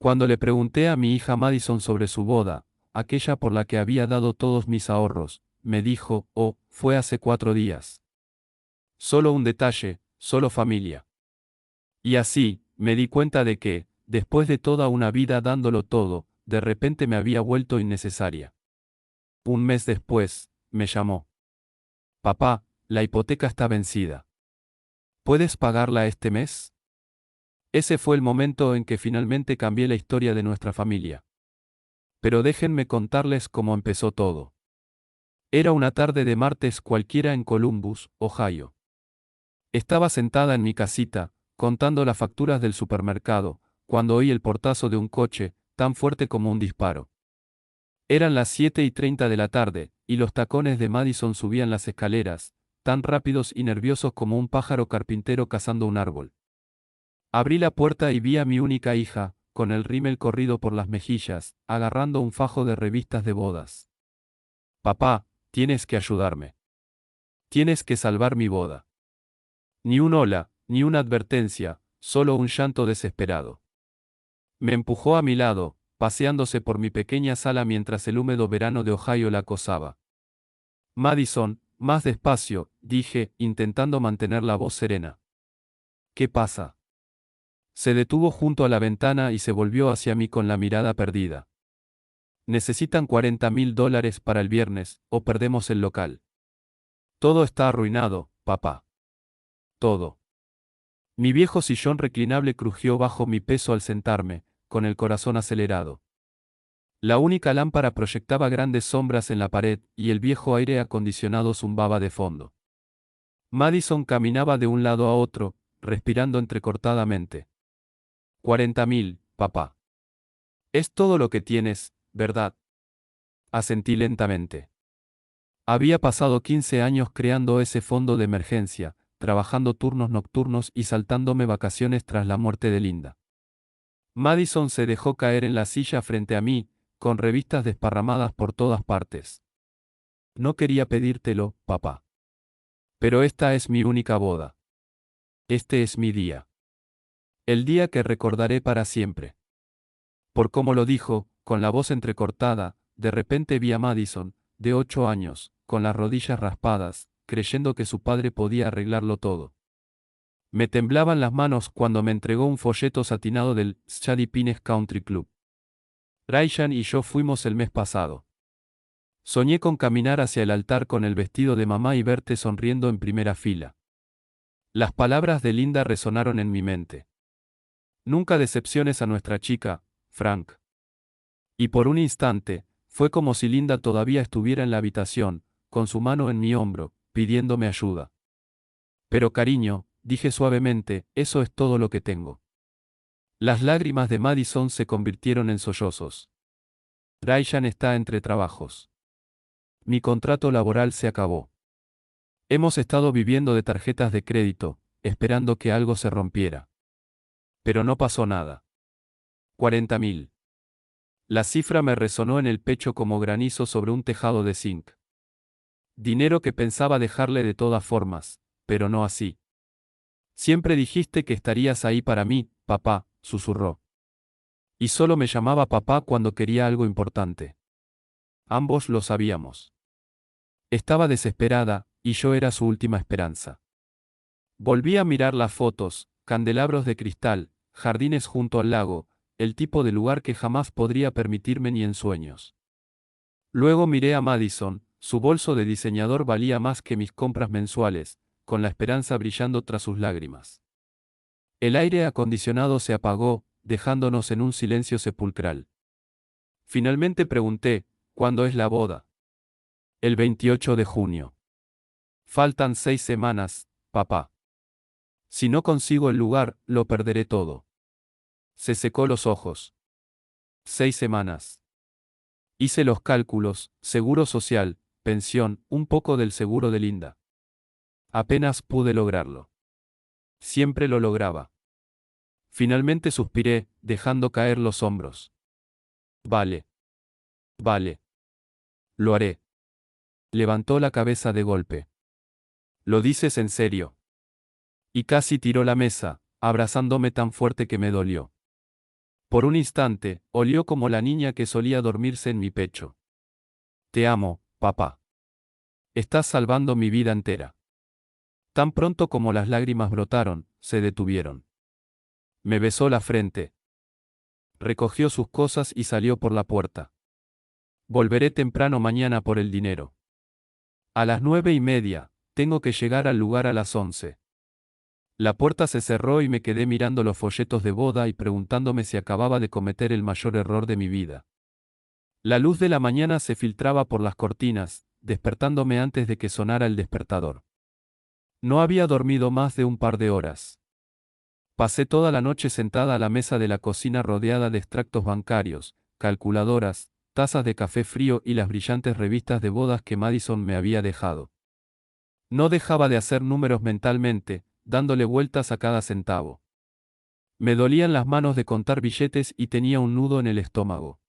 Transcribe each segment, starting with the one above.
Cuando le pregunté a mi hija Madison sobre su boda, aquella por la que había dado todos mis ahorros, me dijo, oh, fue hace 4 días. Solo un detalle, solo familia. Y así, me di cuenta de que, después de toda una vida dándolo todo, de repente me había vuelto innecesaria. Un mes después, me llamó. Papá, la hipoteca está vencida. ¿Puedes pagarla este mes? Ese fue el momento en que finalmente cambié la historia de nuestra familia. Pero déjenme contarles cómo empezó todo. Era una tarde de martes cualquiera en Columbus, Ohio. Estaba sentada en mi casita, contando las facturas del supermercado, cuando oí el portazo de un coche, tan fuerte como un disparo. Eran las 7:30 de la tarde, y los tacones de Madison subían las escaleras, tan rápidos y nerviosos como un pájaro carpintero cazando un árbol. Abrí la puerta y vi a mi única hija, con el rímel corrido por las mejillas, agarrando un fajo de revistas de bodas. Papá, tienes que ayudarme. Tienes que salvar mi boda. Ni un hola, ni una advertencia, solo un llanto desesperado. Me empujó a mi lado, paseándose por mi pequeña sala mientras el húmedo verano de Ohio la acosaba. Madison, más despacio, dije, intentando mantener la voz serena. ¿Qué pasa? Se detuvo junto a la ventana y se volvió hacia mí con la mirada perdida. Necesitan $40,000 para el viernes, o perdemos el local. Todo está arruinado, papá. Todo. Mi viejo sillón reclinable crujió bajo mi peso al sentarme, con el corazón acelerado. La única lámpara proyectaba grandes sombras en la pared, y el viejo aire acondicionado zumbaba de fondo. Madison caminaba de un lado a otro, respirando entrecortadamente. 40,000, papá. Es todo lo que tienes, ¿verdad? Asentí lentamente. Había pasado 15 años creando ese fondo de emergencia, trabajando turnos nocturnos y saltándome vacaciones tras la muerte de Linda. Madison se dejó caer en la silla frente a mí, con revistas desparramadas por todas partes. No quería pedírtelo, papá. Pero esta es mi única boda. Este es mi día. El día que recordaré para siempre. Por cómo lo dijo, con la voz entrecortada, de repente vi a Madison, de 8 años, con las rodillas raspadas, creyendo que su padre podía arreglarlo todo. Me temblaban las manos cuando me entregó un folleto satinado del Shady Pines Country Club. Ryan y yo fuimos el mes pasado. Soñé con caminar hacia el altar con el vestido de mamá y verte sonriendo en primera fila. Las palabras de Linda resonaron en mi mente. Nunca decepciones a nuestra chica, Frank. Y por un instante, fue como si Linda todavía estuviera en la habitación, con su mano en mi hombro, pidiéndome ayuda. Pero cariño, dije suavemente, eso es todo lo que tengo. Las lágrimas de Madison se convirtieron en sollozos. Ryan está entre trabajos. Mi contrato laboral se acabó. Hemos estado viviendo de tarjetas de crédito, esperando que algo se rompiera. Pero no pasó nada. 40,000. La cifra me resonó en el pecho como granizo sobre un tejado de zinc. Dinero que pensaba dejarle de todas formas, pero no así. Siempre dijiste que estarías ahí para mí, papá, susurró. Y solo me llamaba papá cuando quería algo importante. Ambos lo sabíamos. Estaba desesperada, y yo era su última esperanza. Volví a mirar las fotos, candelabros de cristal, jardines junto al lago, el tipo de lugar que jamás podría permitirme ni en sueños. Luego miré a Madison, su bolso de diseñador valía más que mis compras mensuales, con la esperanza brillando tras sus lágrimas. El aire acondicionado se apagó, dejándonos en un silencio sepulcral. Finalmente pregunté, ¿cuándo es la boda? El 28 de junio. Faltan 6 semanas, papá. Si no consigo el lugar, lo perderé todo. Se secó los ojos. 6 semanas. Hice los cálculos, seguro social, pensión, un poco del seguro de Linda. Apenas pude lograrlo. Siempre lo lograba. Finalmente suspiré, dejando caer los hombros. Vale. Vale. Lo haré. Levantó la cabeza de golpe. ¿Lo dices en serio? Y casi tiró la mesa, abrazándome tan fuerte que me dolió. Por un instante, olió como la niña que solía dormirse en mi pecho. Te amo, papá. Estás salvando mi vida entera. Tan pronto como las lágrimas brotaron, se detuvieron. Me besó la frente. Recogió sus cosas y salió por la puerta. Volveré temprano mañana por el dinero. A las 9:30, tengo que llegar al lugar a las 11. La puerta se cerró y me quedé mirando los folletos de boda y preguntándome si acababa de cometer el mayor error de mi vida. La luz de la mañana se filtraba por las cortinas, despertándome antes de que sonara el despertador. No había dormido más de un par de horas. Pasé toda la noche sentada a la mesa de la cocina rodeada de extractos bancarios, calculadoras, tazas de café frío y las brillantes revistas de bodas que Madison me había dejado. No dejaba de hacer números mentalmente, dándole vueltas a cada centavo. Me dolían las manos de contar billetes y tenía un nudo en el estómago.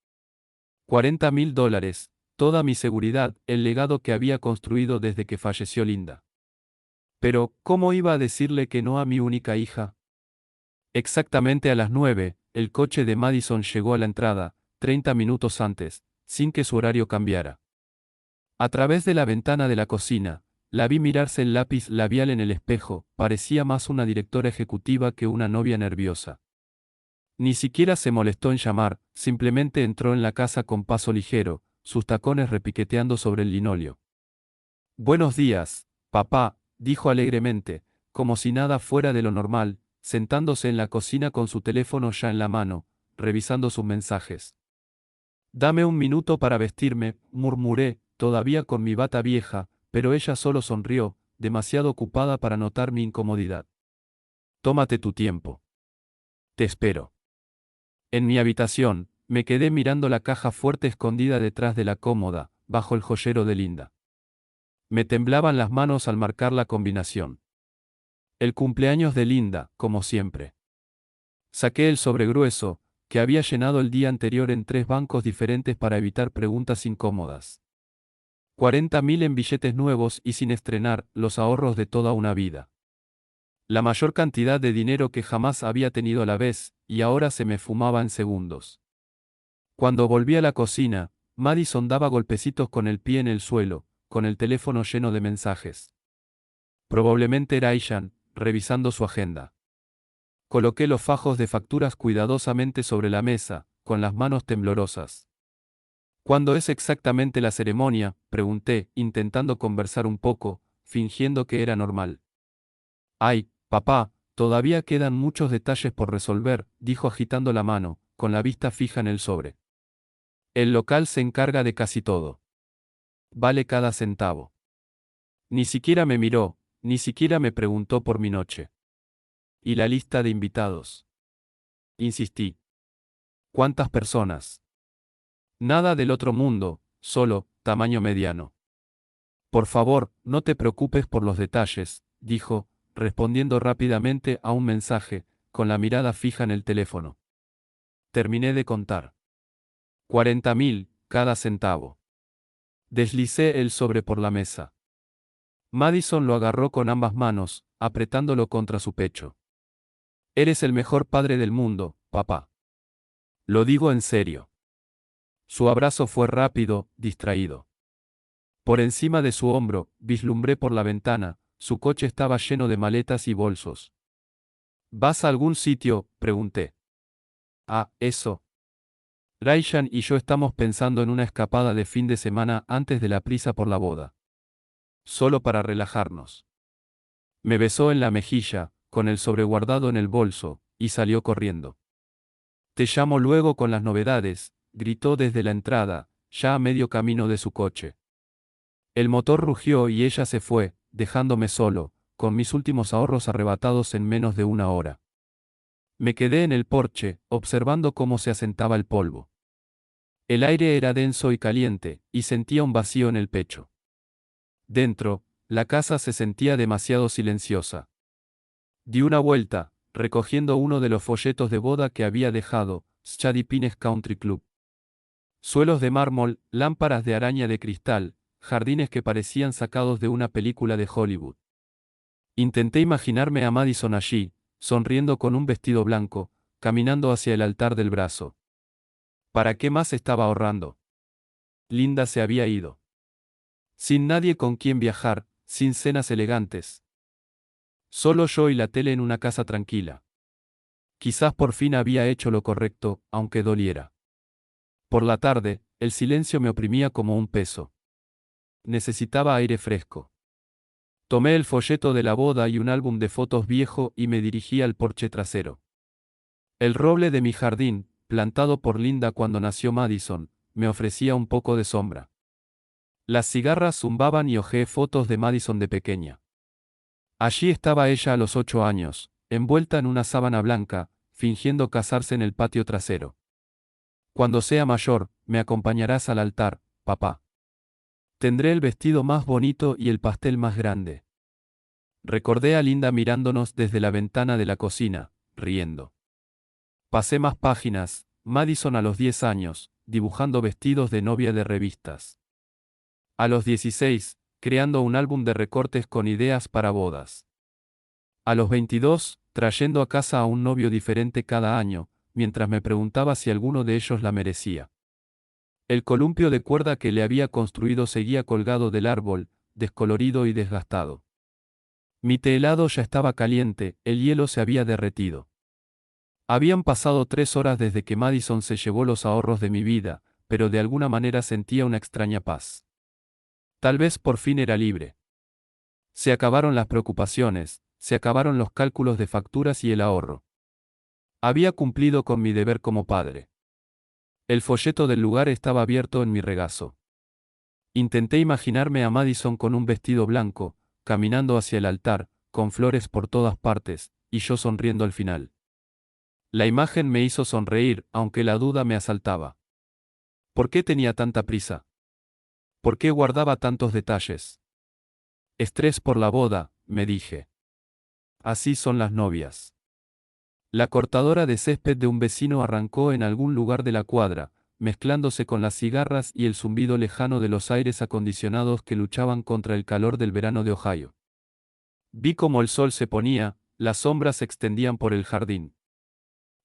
$40,000, toda mi seguridad, el legado que había construido desde que falleció Linda. Pero, ¿cómo iba a decirle que no a mi única hija? Exactamente a las 9, el coche de Madison llegó a la entrada, 30 minutos antes, sin que su horario cambiara. A través de la ventana de la cocina, la vi mirarse el lápiz labial en el espejo, parecía más una directora ejecutiva que una novia nerviosa. Ni siquiera se molestó en llamar, simplemente entró en la casa con paso ligero, sus tacones repiqueteando sobre el linóleo. Buenos días, papá, dijo alegremente, como si nada fuera de lo normal, sentándose en la cocina con su teléfono ya en la mano, revisando sus mensajes. Dame un minuto para vestirme, murmuré, todavía con mi bata vieja, pero ella solo sonrió, demasiado ocupada para notar mi incomodidad. Tómate tu tiempo. Te espero. En mi habitación, me quedé mirando la caja fuerte escondida detrás de la cómoda, bajo el joyero de Linda. Me temblaban las manos al marcar la combinación. El cumpleaños de Linda, como siempre. Saqué el sobre grueso, que había llenado el día anterior en 3 bancos diferentes para evitar preguntas incómodas. 40,000 en billetes nuevos y sin estrenar, los ahorros de toda una vida. La mayor cantidad de dinero que jamás había tenido a la vez, y ahora se me fumaba en segundos. Cuando volví a la cocina, Madison daba golpecitos con el pie en el suelo, con el teléfono lleno de mensajes. Probablemente era Aishan, revisando su agenda. Coloqué los fajos de facturas cuidadosamente sobre la mesa, con las manos temblorosas. ¿Cuándo es exactamente la ceremonia?, pregunté, intentando conversar un poco, fingiendo que era normal. Ay, papá, todavía quedan muchos detalles por resolver, dijo agitando la mano, con la vista fija en el sobre. El local se encarga de casi todo. Vale cada centavo. Ni siquiera me miró, ni siquiera me preguntó por mi noche. ¿Y la lista de invitados? Insistí. ¿Cuántas personas? Nada del otro mundo, solo, tamaño mediano. Por favor, no te preocupes por los detalles, dijo, respondiendo rápidamente a un mensaje, con la mirada fija en el teléfono. Terminé de contar. 40,000, cada centavo. Deslicé el sobre por la mesa. Madison lo agarró con ambas manos, apretándolo contra su pecho. Eres el mejor padre del mundo, papá. Lo digo en serio. Su abrazo fue rápido, distraído. Por encima de su hombro, vislumbré por la ventana, su coche estaba lleno de maletas y bolsos. ¿Vas a algún sitio?, pregunté. Ah, eso. Raishan y yo estamos pensando en una escapada de fin de semana antes de la prisa por la boda. Solo para relajarnos. Me besó en la mejilla, con el sobre guardado en el bolso, y salió corriendo. Te llamo luego con las novedades, gritó desde la entrada, ya a medio camino de su coche. El motor rugió y ella se fue, dejándome solo, con mis últimos ahorros arrebatados en menos de una hora. Me quedé en el porche, observando cómo se asentaba el polvo. El aire era denso y caliente, y sentía un vacío en el pecho. Dentro, la casa se sentía demasiado silenciosa. Di una vuelta, recogiendo uno de los folletos de boda que había dejado, Shady Pines Country Club. Suelos de mármol, lámparas de araña de cristal, jardines que parecían sacados de una película de Hollywood. Intenté imaginarme a Madison allí, sonriendo con un vestido blanco, caminando hacia el altar del brazo. ¿Para qué más estaba ahorrando? Linda se había ido. Sin nadie con quien viajar, sin cenas elegantes. Solo yo y la tele en una casa tranquila. Quizás por fin había hecho lo correcto, aunque doliera. Por la tarde, el silencio me oprimía como un peso. Necesitaba aire fresco. Tomé el folleto de la boda y un álbum de fotos viejo y me dirigí al porche trasero. El roble de mi jardín, plantado por Linda cuando nació Madison, me ofrecía un poco de sombra. Las cigarras zumbaban y hojeé fotos de Madison de pequeña. Allí estaba ella a los 8 años, envuelta en una sábana blanca, fingiendo casarse en el patio trasero. Cuando sea mayor, me acompañarás al altar, papá. Tendré el vestido más bonito y el pastel más grande. Recordé a Linda mirándonos desde la ventana de la cocina, riendo. Pasé más páginas, Madison a los 10 años, dibujando vestidos de novia de revistas. A los 16, creando un álbum de recortes con ideas para bodas. A los 22, trayendo a casa a un novio diferente cada año, mientras me preguntaba si alguno de ellos la merecía. El columpio de cuerda que le había construido seguía colgado del árbol, descolorido y desgastado. Mi té helado ya estaba caliente, el hielo se había derretido. Habían pasado 3 horas desde que Madison se llevó los ahorros de mi vida, pero de alguna manera sentía una extraña paz. Tal vez por fin era libre. Se acabaron las preocupaciones, se acabaron los cálculos de facturas y el ahorro. Había cumplido con mi deber como padre. El folleto del lugar estaba abierto en mi regazo. Intenté imaginarme a Madison con un vestido blanco, caminando hacia el altar, con flores por todas partes, y yo sonriendo al final. La imagen me hizo sonreír, aunque la duda me asaltaba. ¿Por qué tenía tanta prisa? ¿Por qué guardaba tantos detalles? Estrés por la boda, me dije. Así son las novias. La cortadora de césped de un vecino arrancó en algún lugar de la cuadra, mezclándose con las cigarras y el zumbido lejano de los aires acondicionados que luchaban contra el calor del verano de Ohio. Vi cómo el sol se ponía, las sombras se extendían por el jardín.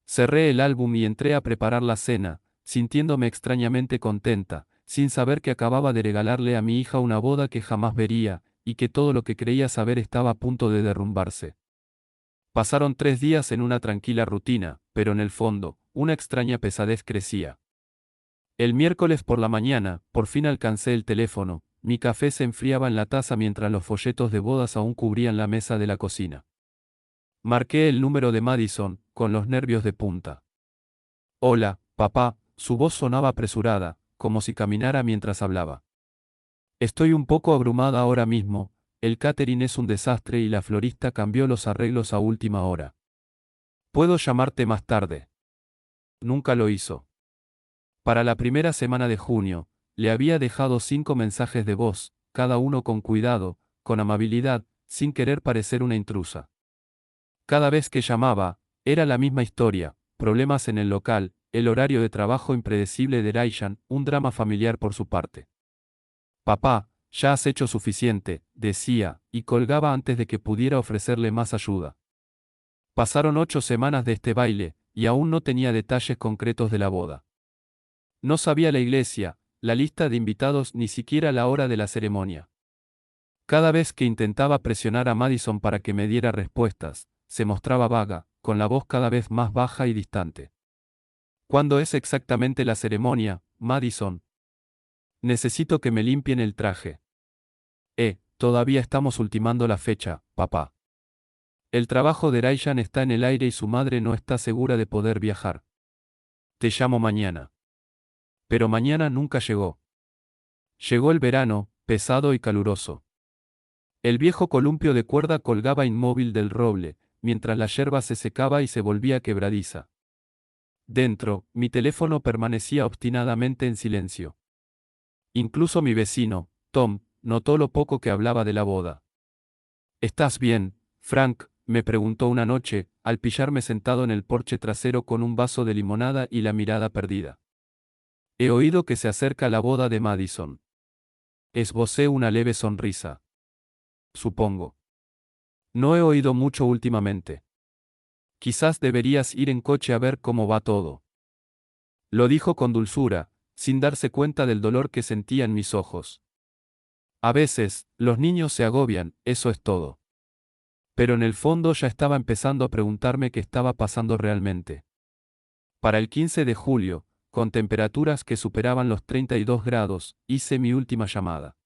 Cerré el álbum y entré a preparar la cena, sintiéndome extrañamente contenta, sin saber que acababa de regalarle a mi hija una boda que jamás vería, y que todo lo que creía saber estaba a punto de derrumbarse. Pasaron 3 días en una tranquila rutina, pero en el fondo, una extraña pesadez crecía. El miércoles por la mañana, por fin alcancé el teléfono, mi café se enfriaba en la taza mientras los folletos de bodas aún cubrían la mesa de la cocina. Marqué el número de Madison, con los nervios de punta. Hola, papá, su voz sonaba apresurada, como si caminara mientras hablaba. Estoy un poco abrumada ahora mismo, el catering es un desastre y la florista cambió los arreglos a última hora. ¿Puedo llamarte más tarde? Nunca lo hizo. Para la primera semana de junio, le había dejado 5 mensajes de voz, cada uno con cuidado, con amabilidad, sin querer parecer una intrusa. Cada vez que llamaba, era la misma historia, problemas en el local, el horario de trabajo impredecible de Raishan, un drama familiar por su parte. Papá, ya has hecho suficiente, decía, y colgaba antes de que pudiera ofrecerle más ayuda. Pasaron 8 semanas de este baile, y aún no tenía detalles concretos de la boda. No sabía la iglesia, la lista de invitados ni siquiera la hora de la ceremonia. Cada vez que intentaba presionar a Madison para que me diera respuestas, se mostraba vaga, con la voz cada vez más baja y distante. ¿Cuándo es exactamente la ceremonia, Madison? Necesito que me limpien el traje. Todavía estamos ultimando la fecha, papá. El trabajo de Raishan está en el aire y su madre no está segura de poder viajar. Te llamo mañana. Pero mañana nunca llegó. Llegó el verano, pesado y caluroso. El viejo columpio de cuerda colgaba inmóvil del roble, mientras la yerba se secaba y se volvía quebradiza. Dentro, mi teléfono permanecía obstinadamente en silencio. Incluso mi vecino, Tom, notó lo poco que hablaba de la boda. ¿Estás bien, Frank?, me preguntó una noche, al pillarme sentado en el porche trasero con un vaso de limonada y la mirada perdida. He oído que se acerca la boda de Madison. Esbocé una leve sonrisa. Supongo. No he oído mucho últimamente. Quizás deberías ir en coche a ver cómo va todo. Lo dijo con dulzura, sin darse cuenta del dolor que sentía en mis ojos. A veces, los niños se agobian, eso es todo. Pero en el fondo ya estaba empezando a preguntarme qué estaba pasando realmente. Para el 15 de julio, con temperaturas que superaban los 32 grados, hice mi última llamada.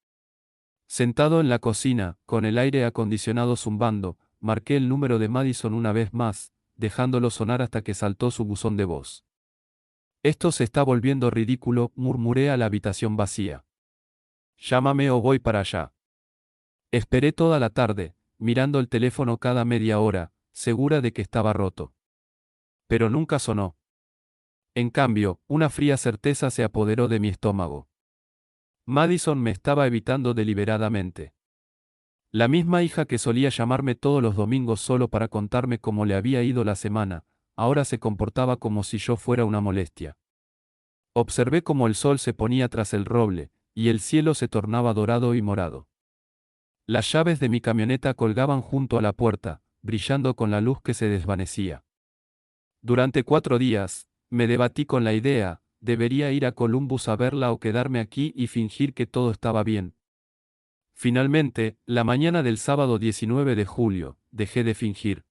Sentado en la cocina, con el aire acondicionado zumbando, marqué el número de Madison una vez más, dejándolo sonar hasta que saltó su buzón de voz. Esto se está volviendo ridículo, murmuré a la habitación vacía. Llámame o voy para allá. Esperé toda la tarde, mirando el teléfono cada media hora, segura de que estaba roto. Pero nunca sonó. En cambio, una fría certeza se apoderó de mi estómago. Madison me estaba evitando deliberadamente. La misma hija que solía llamarme todos los domingos solo para contarme cómo le había ido la semana, ahora se comportaba como si yo fuera una molestia. Observé cómo el sol se ponía tras el roble, y el cielo se tornaba dorado y morado. Las llaves de mi camioneta colgaban junto a la puerta, brillando con la luz que se desvanecía. Durante 4 días, me debatí con la idea, ¿debería ir a Columbus a verla o quedarme aquí y fingir que todo estaba bien? Finalmente, la mañana del sábado 19 de julio, dejé de fingir.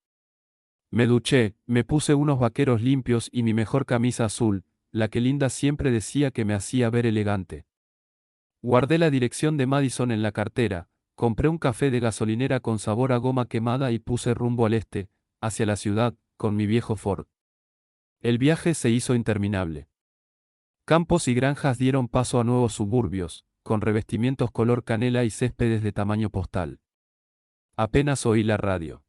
Me duché, me puse unos vaqueros limpios y mi mejor camisa azul, la que Linda siempre decía que me hacía ver elegante. Guardé la dirección de Madison en la cartera, compré un café de gasolinera con sabor a goma quemada y puse rumbo al este, hacia la ciudad, con mi viejo Ford. El viaje se hizo interminable. Campos y granjas dieron paso a nuevos suburbios, con revestimientos color canela y céspedes de tamaño postal. Apenas oí la radio.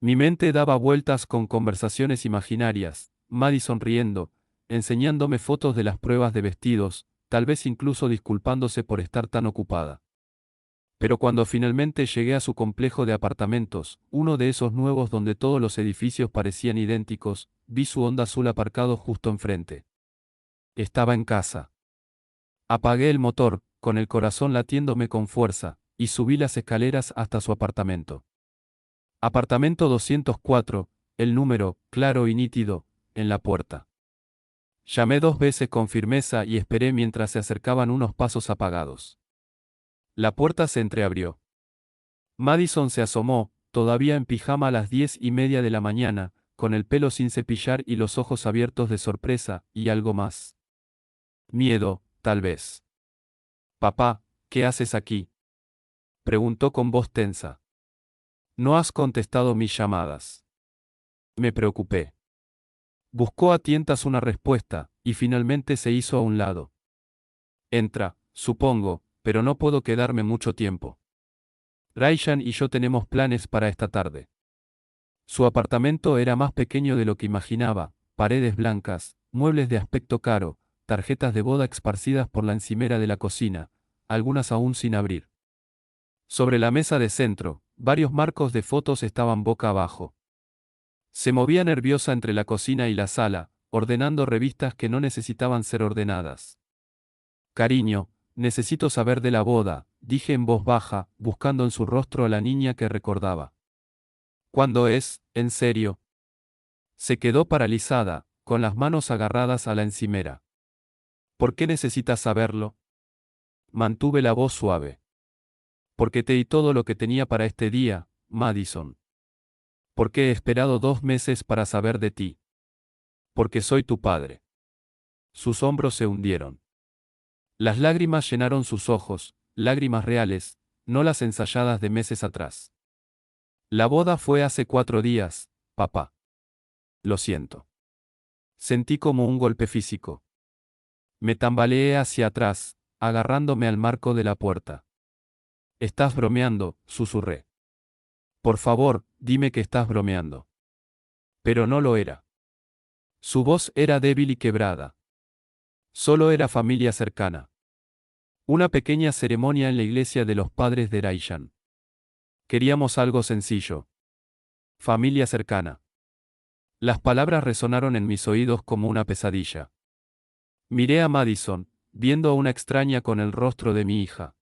Mi mente daba vueltas con conversaciones imaginarias, Madison riendo, enseñándome fotos de las pruebas de vestidos, tal vez incluso disculpándose por estar tan ocupada. Pero cuando finalmente llegué a su complejo de apartamentos, uno de esos nuevos donde todos los edificios parecían idénticos, vi su Honda azul aparcado justo enfrente. Estaba en casa. Apagué el motor, con el corazón latiéndome con fuerza, y subí las escaleras hasta su apartamento. Apartamento 204, el número, claro y nítido, en la puerta. Llamé 2 veces con firmeza y esperé mientras se acercaban unos pasos apagados. La puerta se entreabrió. Madison se asomó, todavía en pijama a las 10:30 de la mañana, con el pelo sin cepillar y los ojos abiertos de sorpresa, y algo más. Miedo, tal vez. Papá, ¿qué haces aquí? Preguntó con voz tensa. No has contestado mis llamadas. Me preocupé. Buscó a tientas una respuesta, y finalmente se hizo a un lado. Entra, supongo, pero no puedo quedarme mucho tiempo. Raishan y yo tenemos planes para esta tarde. Su apartamento era más pequeño de lo que imaginaba, paredes blancas, muebles de aspecto caro, tarjetas de boda esparcidas por la encimera de la cocina, algunas aún sin abrir. Sobre la mesa de centro, varios marcos de fotos estaban boca abajo. Se movía nerviosa entre la cocina y la sala, ordenando revistas que no necesitaban ser ordenadas. Cariño, necesito saber de la boda, dije en voz baja, buscando en su rostro a la niña que recordaba. ¿Cuándo es, en serio? Se quedó paralizada, con las manos agarradas a la encimera. ¿Por qué necesitas saberlo? Mantuve la voz suave. Porque te di todo lo que tenía para este día, Madison. Porque he esperado 2 meses para saber de ti. Porque soy tu padre. Sus hombros se hundieron. Las lágrimas llenaron sus ojos, lágrimas reales, no las ensayadas de meses atrás. La boda fue hace 4 días, papá. Lo siento. Sentí como un golpe físico. Me tambaleé hacia atrás, agarrándome al marco de la puerta. Estás bromeando, susurré. Por favor, dime que estás bromeando. Pero no lo era. Su voz era débil y quebrada. Solo era familia cercana. Una pequeña ceremonia en la iglesia de los padres de Raishan. Queríamos algo sencillo. Familia cercana. Las palabras resonaron en mis oídos como una pesadilla. Miré a Madison, viendo a una extraña con el rostro de mi hija.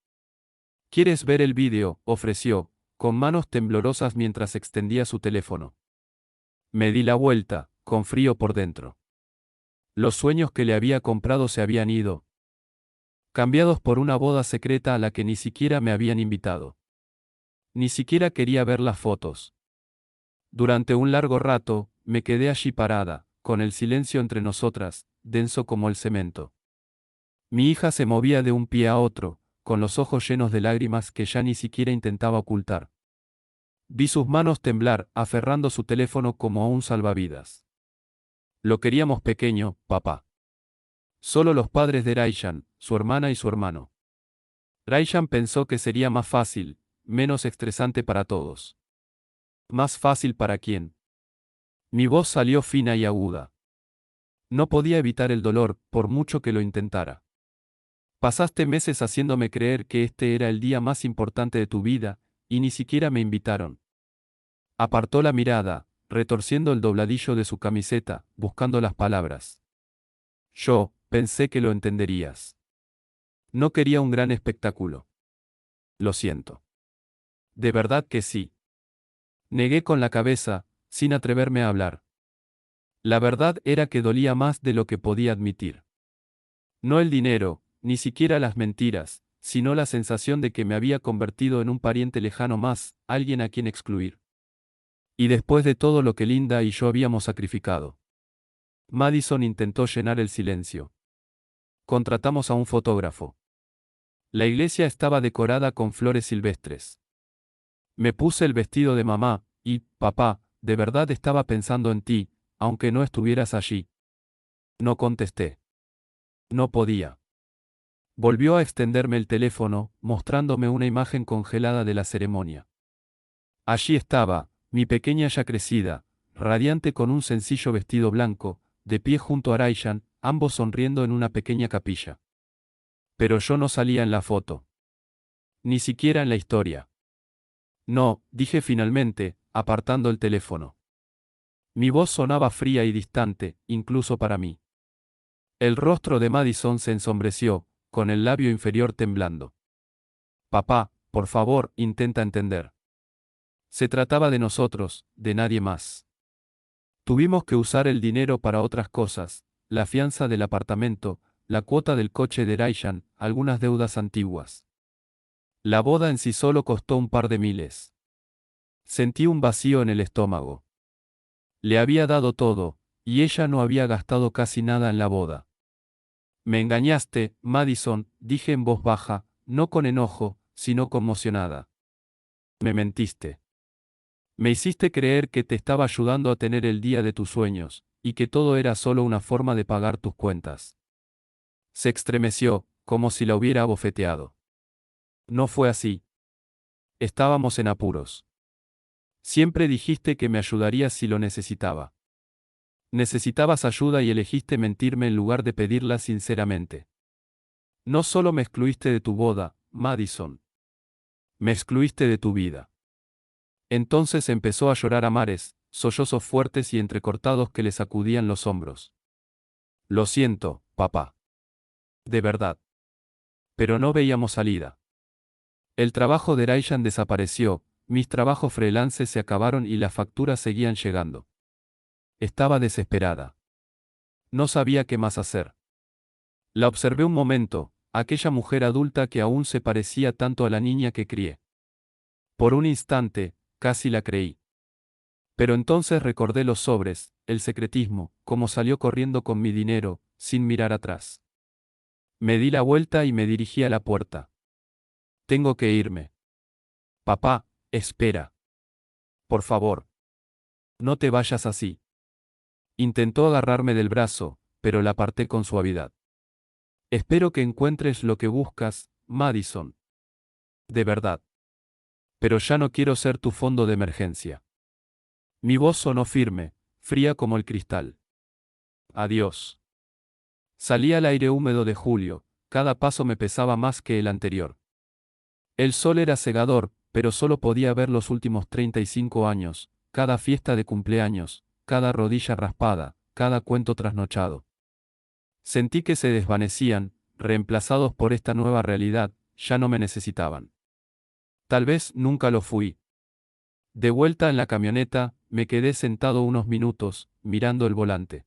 ¿Quieres ver el vídeo?, ofreció, con manos temblorosas mientras extendía su teléfono. Me di la vuelta, con frío por dentro. Los sueños que le había comprado se habían ido, cambiados por una boda secreta a la que ni siquiera me habían invitado. Ni siquiera quería ver las fotos. Durante un largo rato, me quedé allí parada, con el silencio entre nosotras, denso como el cemento. Mi hija se movía de un pie a otro, con los ojos llenos de lágrimas que ya ni siquiera intentaba ocultar. Vi sus manos temblar, aferrando su teléfono como a un salvavidas. Lo queríamos pequeño, papá. Solo los padres de Raishan, su hermana y su hermano. Raishan pensó que sería más fácil, menos estresante para todos. ¿Más fácil para quién? Mi voz salió fina y aguda. No podía evitar el dolor, por mucho que lo intentara. Pasaste meses haciéndome creer que este era el día más importante de tu vida, y ni siquiera me invitaron. Apartó la mirada, retorciendo el dobladillo de su camiseta, buscando las palabras. Yo, pensé que lo entenderías. No quería un gran espectáculo. Lo siento. De verdad que sí. Negué con la cabeza, sin atreverme a hablar. La verdad era que dolía más de lo que podía admitir. No el dinero, ni siquiera las mentiras, sino la sensación de que me había convertido en un pariente lejano más, alguien a quien excluir. Y después de todo lo que Linda y yo habíamos sacrificado. Madison intentó llenar el silencio. Contratamos a un fotógrafo. La iglesia estaba decorada con flores silvestres. Me puse el vestido de mamá, y, papá, de verdad estaba pensando en ti, aunque no estuvieras allí. No contesté. No podía. Volvió a extenderme el teléfono, mostrándome una imagen congelada de la ceremonia. Allí estaba, mi pequeña ya crecida, radiante con un sencillo vestido blanco, de pie junto a Raishan, ambos sonriendo en una pequeña capilla. Pero yo no salía en la foto. Ni siquiera en la historia. No, dije finalmente, apartando el teléfono. Mi voz sonaba fría y distante, incluso para mí. El rostro de Madison se ensombreció, con el labio inferior temblando. Papá, por favor, intenta entender. Se trataba de nosotros, de nadie más. Tuvimos que usar el dinero para otras cosas, la fianza del apartamento, la cuota del coche de Raishan, algunas deudas antiguas. La boda en sí solo costó un par de miles. Sentí un vacío en el estómago. Le había dado todo, y ella no había gastado casi nada en la boda. Me engañaste, Madison, dije en voz baja, no con enojo, sino conmocionada. Me mentiste. Me hiciste creer que te estaba ayudando a tener el día de tus sueños, y que todo era solo una forma de pagar tus cuentas. Se estremeció, como si la hubiera abofeteado. No fue así. Estábamos en apuros. Siempre dijiste que me ayudarías si lo necesitaba. Necesitabas ayuda y elegiste mentirme en lugar de pedirla sinceramente. No solo me excluiste de tu boda, Madison. Me excluiste de tu vida. Entonces empezó a llorar a mares, sollozos fuertes y entrecortados que le sacudían los hombros. Lo siento, papá. De verdad. Pero no veíamos salida. El trabajo de Raishan desapareció, mis trabajos freelance se acabaron y las facturas seguían llegando. Estaba desesperada. No sabía qué más hacer. La observé un momento, aquella mujer adulta que aún se parecía tanto a la niña que crié. Por un instante, casi la creí. Pero entonces recordé los sobres, el secretismo, cómo salió corriendo con mi dinero, sin mirar atrás. Me di la vuelta y me dirigí a la puerta. Tengo que irme. Papá, espera. Por favor. No te vayas así. Intentó agarrarme del brazo, pero la aparté con suavidad. Espero que encuentres lo que buscas, Madison. De verdad. Pero ya no quiero ser tu fondo de emergencia. Mi voz sonó firme, fría como el cristal. Adiós. Salí al aire húmedo de julio, cada paso me pesaba más que el anterior. El sol era cegador, pero solo podía ver los últimos 35 años, cada fiesta de cumpleaños, cada rodilla raspada, cada cuento trasnochado. Sentí que se desvanecían, reemplazados por esta nueva realidad, ya no me necesitaban. Tal vez nunca lo fui. De vuelta en la camioneta, me quedé sentado unos minutos, mirando el volante.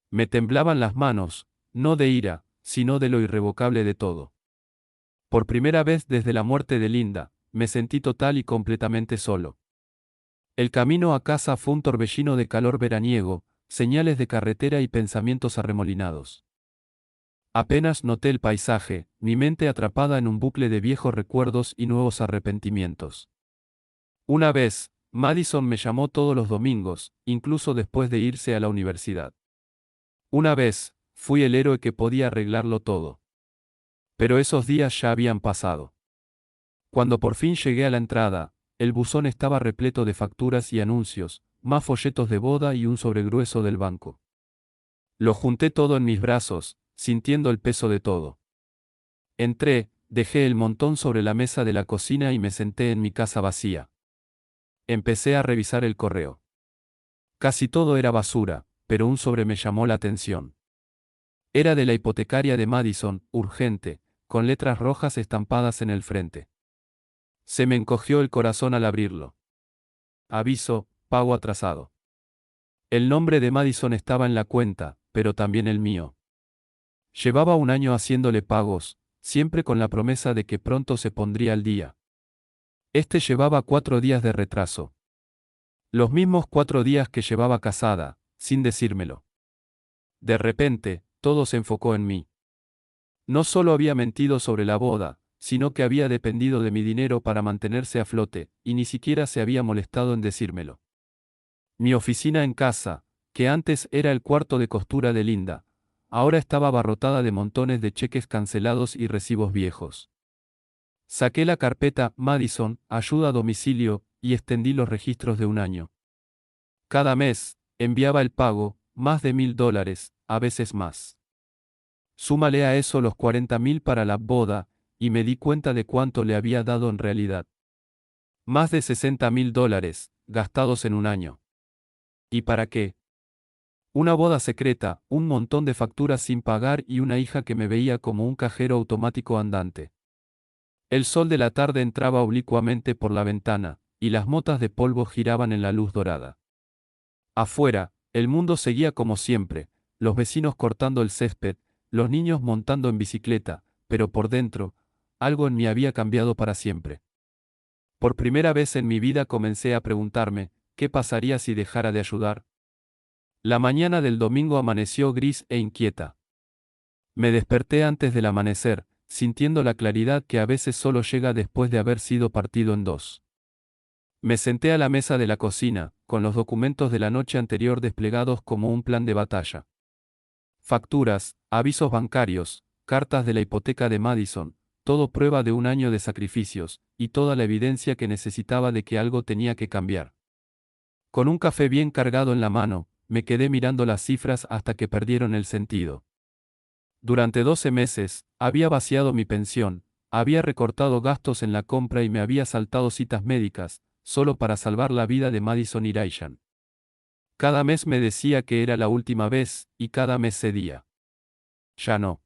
Me temblaban las manos, no de ira, sino de lo irrevocable de todo. Por primera vez desde la muerte de Linda, me sentí total y completamente solo. El camino a casa fue un torbellino de calor veraniego, señales de carretera y pensamientos arremolinados. Apenas noté el paisaje, mi mente atrapada en un bucle de viejos recuerdos y nuevos arrepentimientos. Una vez, Madison me llamó todos los domingos, incluso después de irse a la universidad. Una vez, fui el héroe que podía arreglarlo todo. Pero esos días ya habían pasado. Cuando por fin llegué a la entrada, el buzón estaba repleto de facturas y anuncios, más folletos de boda y un sobregrueso del banco. Lo junté todo en mis brazos, sintiendo el peso de todo. Entré, dejé el montón sobre la mesa de la cocina y me senté en mi casa vacía. Empecé a revisar el correo. Casi todo era basura, pero un sobre me llamó la atención. Era de la hipotecaria de Madison, urgente, con letras rojas estampadas en el frente. Se me encogió el corazón al abrirlo. Aviso, pago atrasado. El nombre de Madison estaba en la cuenta, pero también el mío. Llevaba un año haciéndole pagos, siempre con la promesa de que pronto se pondría al día. Este llevaba 4 días de retraso. Los mismos 4 días que llevaba casada, sin decírmelo. De repente, todo se enfocó en mí. No solo había mentido sobre la boda, sino que había dependido de mi dinero para mantenerse a flote, y ni siquiera se había molestado en decírmelo. Mi oficina en casa, que antes era el cuarto de costura de Linda, ahora estaba abarrotada de montones de cheques cancelados y recibos viejos. Saqué la carpeta Madison, ayuda a domicilio, y extendí los registros de un año. Cada mes, enviaba el pago, más de $1000, a veces más. Súmale a eso los 40,000 para la boda, y me di cuenta de cuánto le había dado en realidad. Más de $60,000, gastados en un año. ¿Y para qué? Una boda secreta, un montón de facturas sin pagar y una hija que me veía como un cajero automático andante. El sol de la tarde entraba oblicuamente por la ventana, y las motas de polvo giraban en la luz dorada. Afuera, el mundo seguía como siempre, los vecinos cortando el césped, los niños montando en bicicleta, pero por dentro, algo en mí había cambiado para siempre. Por primera vez en mi vida comencé a preguntarme, ¿qué pasaría si dejara de ayudar? La mañana del domingo amaneció gris e inquieta. Me desperté antes del amanecer, sintiendo la claridad que a veces solo llega después de haber sido partido en dos. Me senté a la mesa de la cocina, con los documentos de la noche anterior desplegados como un plan de batalla. Facturas, avisos bancarios, cartas de la hipoteca de Madison, todo prueba de un año de sacrificios, y toda la evidencia que necesitaba de que algo tenía que cambiar. Con un café bien cargado en la mano, me quedé mirando las cifras hasta que perdieron el sentido. Durante 12 meses, había vaciado mi pensión, había recortado gastos en la compra y me había saltado citas médicas, solo para salvar la vida de Madison Iraishan. Cada mes me decía que era la última vez, y cada mes cedía. Ya no.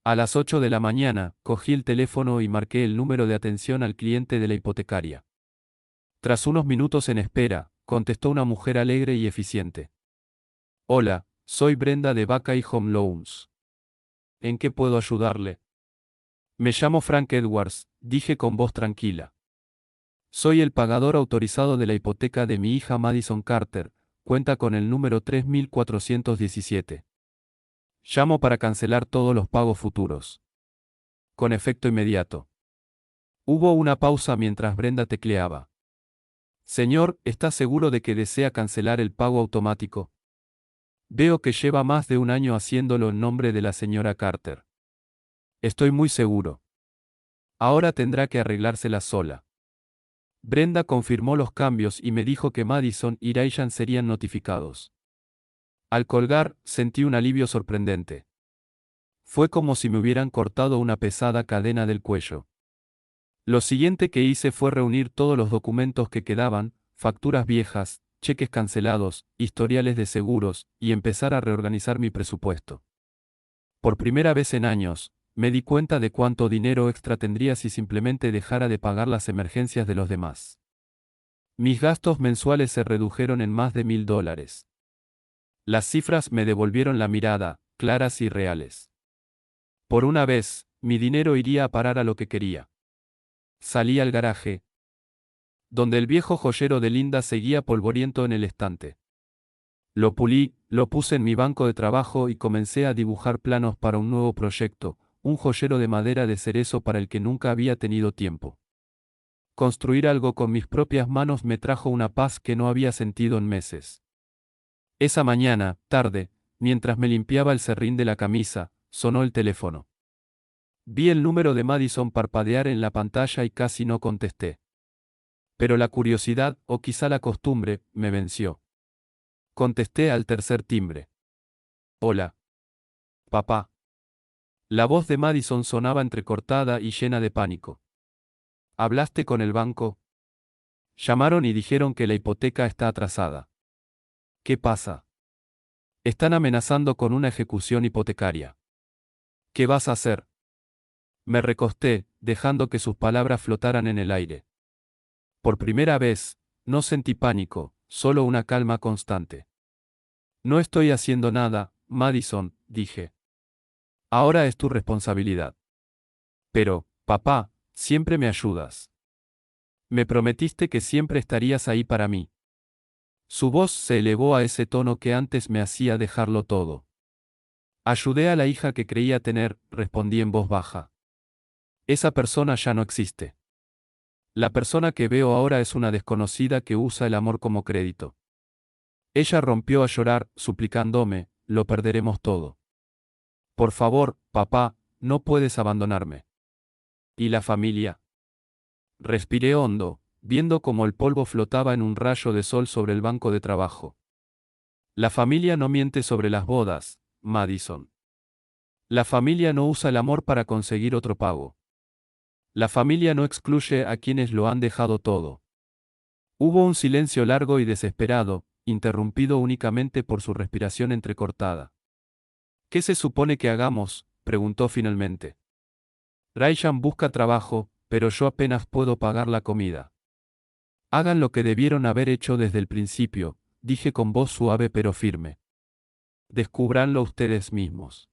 A las 8 de la mañana, cogí el teléfono y marqué el número de atención al cliente de la hipotecaria. Tras unos minutos en espera, contestó una mujer alegre y eficiente. Hola, soy Brenda de Buckeye Home Loans. ¿En qué puedo ayudarle? Me llamo Frank Edwards, dije con voz tranquila. Soy el pagador autorizado de la hipoteca de mi hija Madison Carter, cuenta con el número 3417. Llamo para cancelar todos los pagos futuros. Con efecto inmediato. Hubo una pausa mientras Brenda tecleaba. Señor, ¿está seguro de que desea cancelar el pago automático? Veo que lleva más de un año haciéndolo en nombre de la señora Carter. Estoy muy seguro. Ahora tendrá que arreglársela sola. Brenda confirmó los cambios y me dijo que Madison y Iraishan serían notificados. Al colgar, sentí un alivio sorprendente. Fue como si me hubieran cortado una pesada cadena del cuello. Lo siguiente que hice fue reunir todos los documentos que quedaban, facturas viejas, cheques cancelados, historiales de seguros, y empezar a reorganizar mi presupuesto. Por primera vez en años, me di cuenta de cuánto dinero extra tendría si simplemente dejara de pagar las emergencias de los demás. Mis gastos mensuales se redujeron en más de $1000. Las cifras me devolvieron la mirada, claras y reales. Por una vez, mi dinero iría a parar a lo que quería. Salí al garaje, donde el viejo joyero de Linda seguía polvoriento en el estante. Lo pulí, lo puse en mi banco de trabajo y comencé a dibujar planos para un nuevo proyecto, un joyero de madera de cerezo para el que nunca había tenido tiempo. Construir algo con mis propias manos me trajo una paz que no había sentido en meses. Esa mañana, tarde, mientras me limpiaba el serrín de la camisa, sonó el teléfono. Vi el número de Madison parpadear en la pantalla y casi no contesté. Pero la curiosidad, o quizá la costumbre, me venció. Contesté al tercer timbre. Hola. Papá. La voz de Madison sonaba entrecortada y llena de pánico. ¿Hablaste con el banco? Llamaron y dijeron que la hipoteca está atrasada. ¿Qué pasa? Están amenazando con una ejecución hipotecaria. ¿Qué vas a hacer? Me recosté, dejando que sus palabras flotaran en el aire. Por primera vez, no sentí pánico, solo una calma constante. No estoy haciendo nada, Madison, dije. Ahora es tu responsabilidad. Pero, papá, siempre me ayudas. Me prometiste que siempre estarías ahí para mí. Su voz se elevó a ese tono que antes me hacía dejarlo todo. Ayudé a la hija que creía tener, respondí en voz baja. Esa persona ya no existe. La persona que veo ahora es una desconocida que usa el amor como crédito. Ella rompió a llorar, suplicándome, lo perderemos todo. Por favor, papá, no puedes abandonarme. ¿Y la familia? Respiré hondo, viendo cómo el polvo flotaba en un rayo de sol sobre el banco de trabajo. La familia no miente sobre las bodas, Madison. La familia no usa el amor para conseguir otro pago. La familia no excluye a quienes lo han dejado todo. Hubo un silencio largo y desesperado, interrumpido únicamente por su respiración entrecortada. ¿Qué se supone que hagamos?, preguntó finalmente. Raishan busca trabajo, pero yo apenas puedo pagar la comida. Hagan lo que debieron haber hecho desde el principio, dije con voz suave pero firme. Descúbranlo ustedes mismos.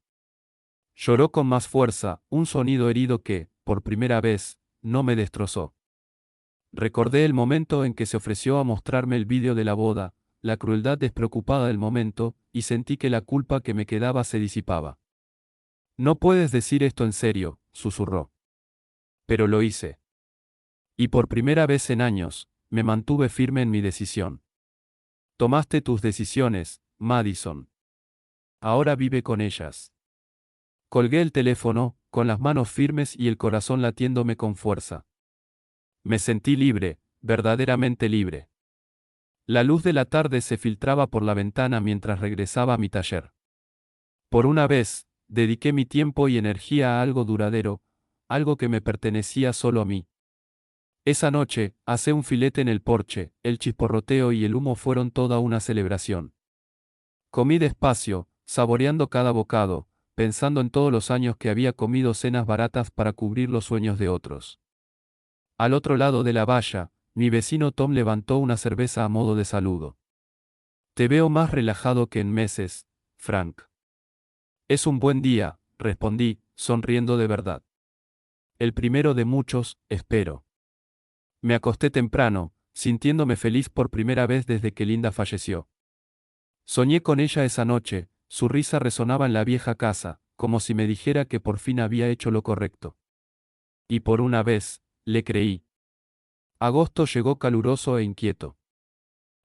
Lloró con más fuerza, un sonido herido que, por primera vez, no me destrozó. Recordé el momento en que se ofreció a mostrarme el vídeo de la boda, la crueldad despreocupada del momento, y sentí que la culpa que me quedaba se disipaba. No puedes decir esto en serio, susurró. Pero lo hice. Y por primera vez en años, me mantuve firme en mi decisión. Tomaste tus decisiones, Madison. Ahora vive con ellas. Colgué el teléfono, con las manos firmes y el corazón latiéndome con fuerza. Me sentí libre, verdaderamente libre. La luz de la tarde se filtraba por la ventana mientras regresaba a mi taller. Por una vez, dediqué mi tiempo y energía a algo duradero, algo que me pertenecía solo a mí. Esa noche, asé un filete en el porche, el chisporroteo y el humo fueron toda una celebración. Comí despacio, saboreando cada bocado, pensando en todos los años que había comido cenas baratas para cubrir los sueños de otros. Al otro lado de la valla, mi vecino Tom levantó una cerveza a modo de saludo. Te veo más relajado que en meses, Frank. Es un buen día, respondí, sonriendo de verdad. El primero de muchos, espero. Me acosté temprano, sintiéndome feliz por primera vez desde que Linda falleció. Soñé con ella esa noche, su risa resonaba en la vieja casa, como si me dijera que por fin había hecho lo correcto. Y por una vez, le creí. Agosto llegó caluroso e inquieto.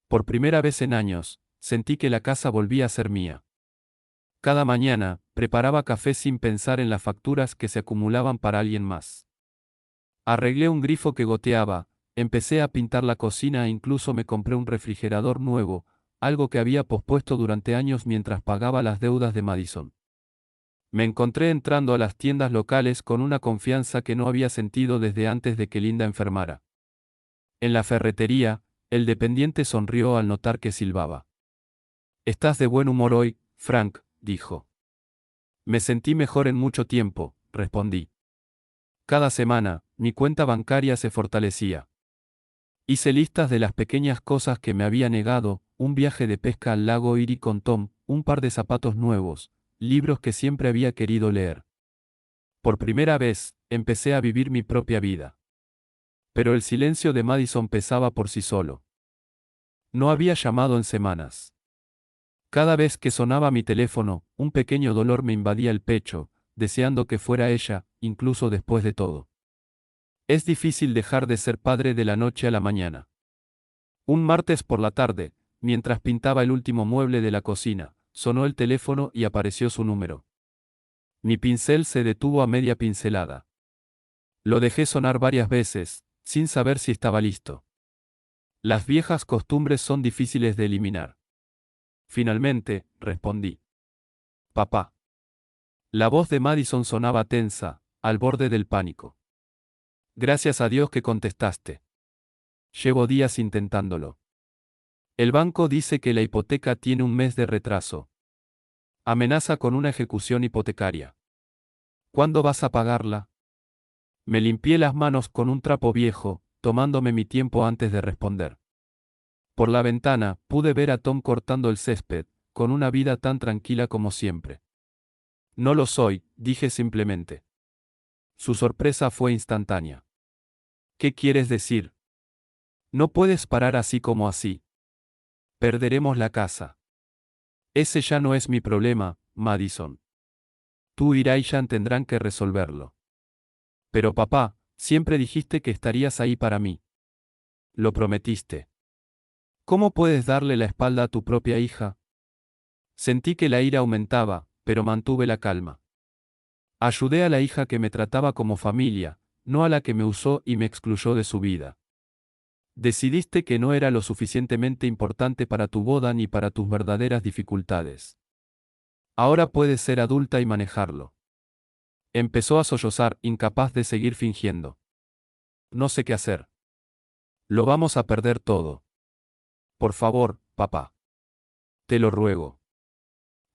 Por primera vez en años, sentí que la casa volvía a ser mía. Cada mañana, preparaba café sin pensar en las facturas que se acumulaban para alguien más. Arreglé un grifo que goteaba, empecé a pintar la cocina e incluso me compré un refrigerador nuevo, algo que había pospuesto durante años mientras pagaba las deudas de Madison. Me encontré entrando a las tiendas locales con una confianza que no había sentido desde antes de que Linda enfermara. En la ferretería, el dependiente sonrió al notar que silbaba. «Estás de buen humor hoy, Frank», dijo. Me sentí mejor en mucho tiempo, respondí. Cada semana, mi cuenta bancaria se fortalecía. Hice listas de las pequeñas cosas que me había negado, un viaje de pesca al lago Erie con Tom, un par de zapatos nuevos, libros que siempre había querido leer. Por primera vez, empecé a vivir mi propia vida. Pero el silencio de Madison pesaba por sí solo. No había llamado en semanas. Cada vez que sonaba mi teléfono, un pequeño dolor me invadía el pecho, deseando que fuera ella, incluso después de todo. Es difícil dejar de ser padre de la noche a la mañana. Un martes por la tarde, mientras pintaba el último mueble de la cocina, sonó el teléfono y apareció su número. Mi pincel se detuvo a media pincelada. Lo dejé sonar varias veces, sin saber si estaba listo. Las viejas costumbres son difíciles de eliminar. Finalmente, respondí. Papá. La voz de Madison sonaba tensa, al borde del pánico. Gracias a Dios que contestaste. Llevo días intentándolo. El banco dice que la hipoteca tiene un mes de retraso. Amenaza con una ejecución hipotecaria. ¿Cuándo vas a pagarla? Me limpié las manos con un trapo viejo, tomándome mi tiempo antes de responder. Por la ventana, pude ver a Tom cortando el césped, con una vida tan tranquila como siempre. No lo soy, dije simplemente. Su sorpresa fue instantánea. ¿Qué quieres decir? No puedes parar así como así. Perderemos la casa. Ese ya no es mi problema, Madison. Tú y Ryan tendrán que resolverlo. Pero papá, siempre dijiste que estarías ahí para mí. Lo prometiste. ¿Cómo puedes darle la espalda a tu propia hija? Sentí que la ira aumentaba, pero mantuve la calma. Ayudé a la hija que me trataba como familia, no a la que me usó y me excluyó de su vida. Decidiste que no era lo suficientemente importante para tu boda ni para tus verdaderas dificultades. Ahora puedes ser adulta y manejarlo. Empezó a sollozar, incapaz de seguir fingiendo. No sé qué hacer. Lo vamos a perder todo. Por favor, papá. Te lo ruego.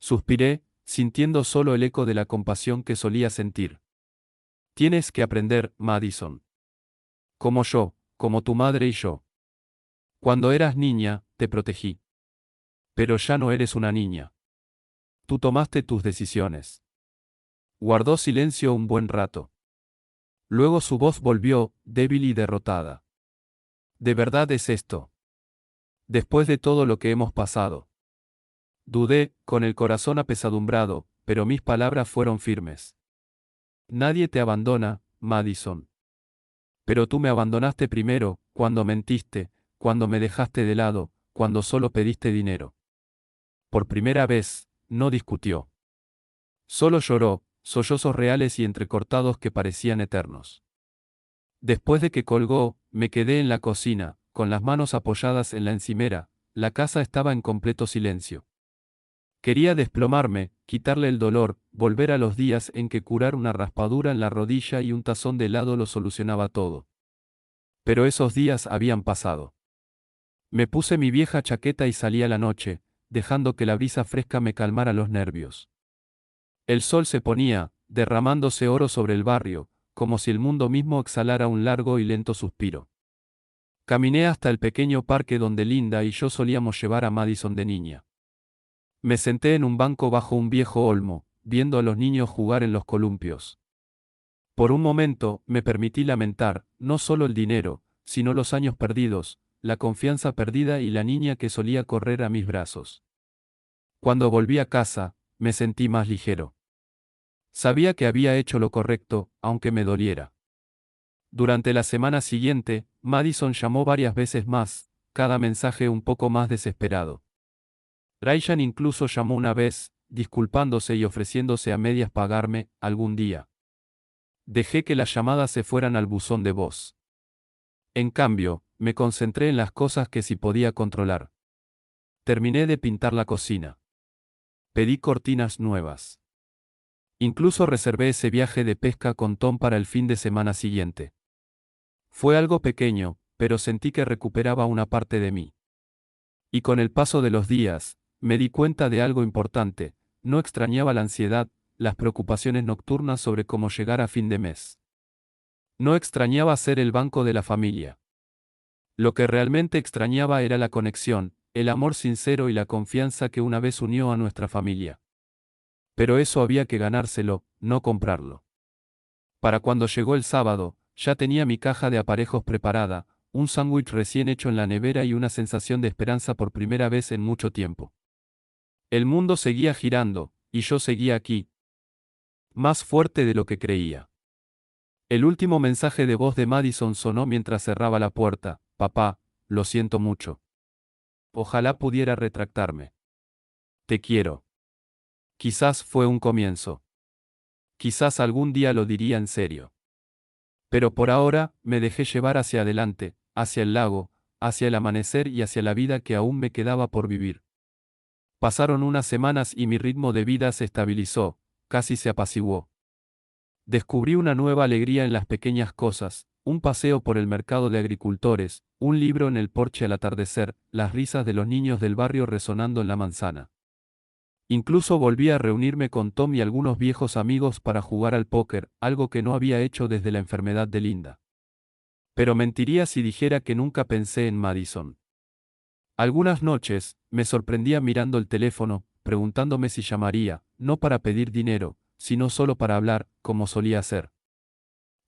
Suspiré, sintiendo solo el eco de la compasión que solía sentir. Tienes que aprender, Madison. Como yo, como tu madre y yo. Cuando eras niña, te protegí. Pero ya no eres una niña. Tú tomaste tus decisiones. Guardó silencio un buen rato. Luego su voz volvió, débil y derrotada. ¿De verdad es esto? Después de todo lo que hemos pasado. Dudé, con el corazón apesadumbrado, pero mis palabras fueron firmes. Nadie te abandona, Madison. Pero tú me abandonaste primero, cuando mentiste, cuando me dejaste de lado, cuando solo pediste dinero. Por primera vez, no discutió. Solo lloró, sollozos reales y entrecortados que parecían eternos. Después de que colgó, me quedé en la cocina, con las manos apoyadas en la encimera, la casa estaba en completo silencio. Quería desplomarme, quitarle el dolor, volver a los días en que curar una raspadura en la rodilla y un tazón de helado lo solucionaba todo. Pero esos días habían pasado. Me puse mi vieja chaqueta y salí a la noche, dejando que la brisa fresca me calmara los nervios. El sol se ponía, derramándose oro sobre el barrio, como si el mundo mismo exhalara un largo y lento suspiro. Caminé hasta el pequeño parque donde Linda y yo solíamos llevar a Madison de niña. Me senté en un banco bajo un viejo olmo, viendo a los niños jugar en los columpios. Por un momento, me permití lamentar, no solo el dinero, sino los años perdidos, la confianza perdida y la niña que solía correr a mis brazos. Cuando volví a casa, me sentí más ligero. Sabía que había hecho lo correcto, aunque me doliera. Durante la semana siguiente, Madison llamó varias veces más, cada mensaje un poco más desesperado. Ryan incluso llamó una vez, disculpándose y ofreciéndose a medias pagarme, algún día. Dejé que las llamadas se fueran al buzón de voz. En cambio, me concentré en las cosas que sí podía controlar. Terminé de pintar la cocina. Pedí cortinas nuevas. Incluso reservé ese viaje de pesca con Tom para el fin de semana siguiente. Fue algo pequeño, pero sentí que recuperaba una parte de mí. Y con el paso de los días, me di cuenta de algo importante, no extrañaba la ansiedad, las preocupaciones nocturnas sobre cómo llegar a fin de mes. No extrañaba ser el banco de la familia. Lo que realmente extrañaba era la conexión, el amor sincero y la confianza que una vez unió a nuestra familia. Pero eso había que ganárselo, no comprarlo. Para cuando llegó el sábado, ya tenía mi caja de aparejos preparada, un sándwich recién hecho en la nevera y una sensación de esperanza por primera vez en mucho tiempo. El mundo seguía girando, y yo seguía aquí, más fuerte de lo que creía. El último mensaje de voz de Madison sonó mientras cerraba la puerta: papá, lo siento mucho. Ojalá pudiera retractarme. Te quiero. Quizás fue un comienzo. Quizás algún día lo diría en serio. Pero por ahora, me dejé llevar hacia adelante, hacia el lago, hacia el amanecer y hacia la vida que aún me quedaba por vivir. Pasaron unas semanas y mi ritmo de vida se estabilizó, casi se apaciguó. Descubrí una nueva alegría en las pequeñas cosas: un paseo por el mercado de agricultores, un libro en el porche al atardecer, las risas de los niños del barrio resonando en la manzana. Incluso volví a reunirme con Tom y algunos viejos amigos para jugar al póker, algo que no había hecho desde la enfermedad de Linda. Pero mentiría si dijera que nunca pensé en Madison. Algunas noches, me sorprendía mirando el teléfono, preguntándome si llamaría, no para pedir dinero, sino solo para hablar, como solía hacer.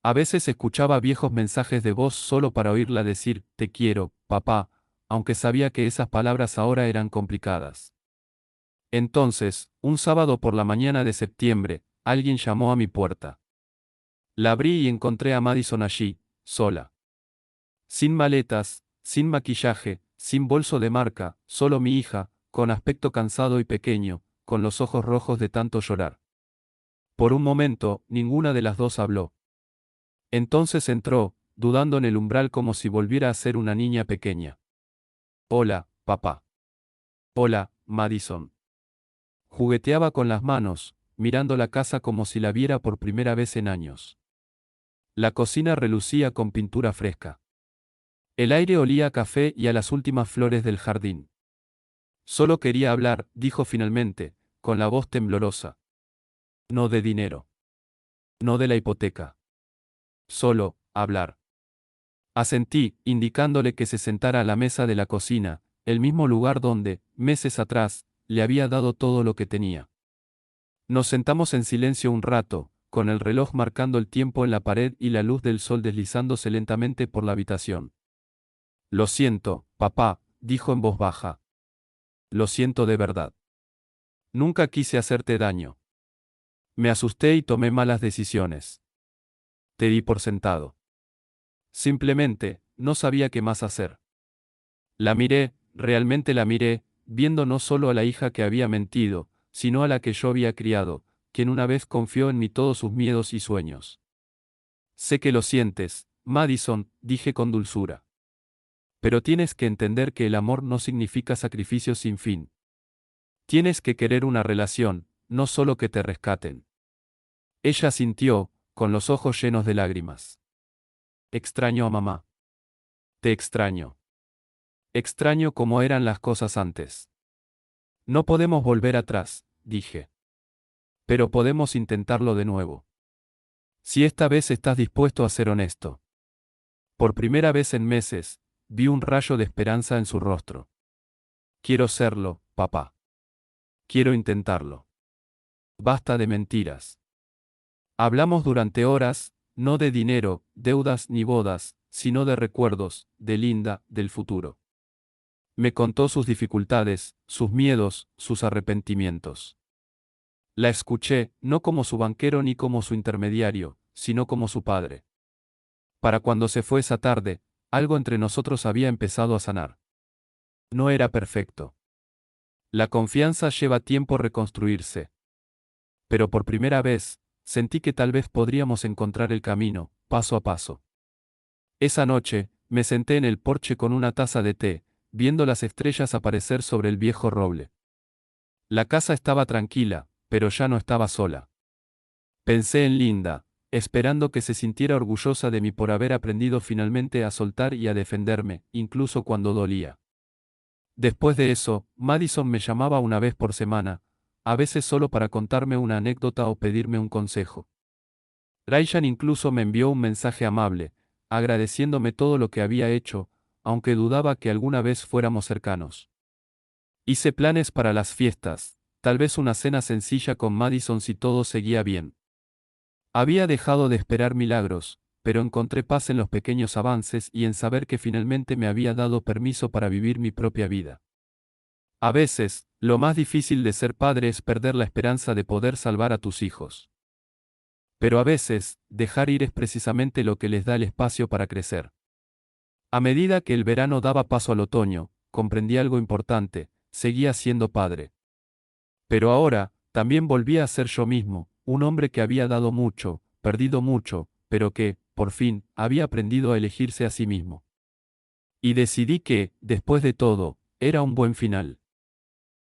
A veces escuchaba viejos mensajes de voz solo para oírla decir: te quiero, papá, aunque sabía que esas palabras ahora eran complicadas. Entonces, un sábado por la mañana de septiembre, alguien llamó a mi puerta. La abrí y encontré a Madison allí, sola. Sin maletas, sin maquillaje, sin bolso de marca, solo mi hija, con aspecto cansado y pequeño, con los ojos rojos de tanto llorar. Por un momento, ninguna de las dos habló. Entonces entró, dudando en el umbral como si volviera a ser una niña pequeña. Hola, papá. Hola, Madison. Jugueteaba con las manos, mirando la casa como si la viera por primera vez en años. La cocina relucía con pintura fresca. El aire olía a café y a las últimas flores del jardín. Solo quería hablar, dijo finalmente, con la voz temblorosa. No de dinero. No de la hipoteca. Solo, hablar. Asentí, indicándole que se sentara a la mesa de la cocina, el mismo lugar donde, meses atrás, le había dado todo lo que tenía. Nos sentamos en silencio un rato, con el reloj marcando el tiempo en la pared y la luz del sol deslizándose lentamente por la habitación. Lo siento, papá, dijo en voz baja. Lo siento de verdad. Nunca quise hacerte daño. Me asusté y tomé malas decisiones. Te di por sentado. Simplemente, no sabía qué más hacer. La miré, realmente la miré, viendo no solo a la hija que había mentido, sino a la que yo había criado, quien una vez confió en mí todos sus miedos y sueños. Sé que lo sientes, Madison, dije con dulzura. Pero tienes que entender que el amor no significa sacrificio sin fin. Tienes que querer una relación, no solo que te rescaten. Ella sintió, con los ojos llenos de lágrimas. Extraño a mamá. Te extraño. Extraño cómo eran las cosas antes. No podemos volver atrás, dije. Pero podemos intentarlo de nuevo. Si esta vez estás dispuesto a ser honesto. Por primera vez en meses, vi un rayo de esperanza en su rostro. Quiero serlo, papá. Quiero intentarlo. Basta de mentiras. Hablamos durante horas, no de dinero, deudas ni bodas, sino de recuerdos, de Linda, del futuro. Me contó sus dificultades, sus miedos, sus arrepentimientos. La escuché, no como su banquero ni como su intermediario, sino como su padre. Para cuando se fue esa tarde, algo entre nosotros había empezado a sanar. No era perfecto. La confianza lleva tiempo reconstruirse. Pero por primera vez, sentí que tal vez podríamos encontrar el camino, paso a paso. Esa noche, me senté en el porche con una taza de té, viendo las estrellas aparecer sobre el viejo roble. La casa estaba tranquila, pero ya no estaba sola. Pensé en Linda, esperando que se sintiera orgullosa de mí por haber aprendido finalmente a soltar y a defenderme, incluso cuando dolía. Después de eso, Madison me llamaba una vez por semana, a veces solo para contarme una anécdota o pedirme un consejo. Ryan incluso me envió un mensaje amable, agradeciéndome todo lo que había hecho, aunque dudaba que alguna vez fuéramos cercanos. Hice planes para las fiestas, tal vez una cena sencilla con Madison si todo seguía bien. Había dejado de esperar milagros, pero encontré paz en los pequeños avances y en saber que finalmente me había dado permiso para vivir mi propia vida. A veces, lo más difícil de ser padre es perder la esperanza de poder salvar a tus hijos. Pero a veces, dejar ir es precisamente lo que les da el espacio para crecer. A medida que el verano daba paso al otoño, comprendí algo importante: seguía siendo padre. Pero ahora, también volvía a ser yo mismo, un hombre que había dado mucho, perdido mucho, pero que, por fin, había aprendido a elegirse a sí mismo. Y decidí que, después de todo, era un buen final.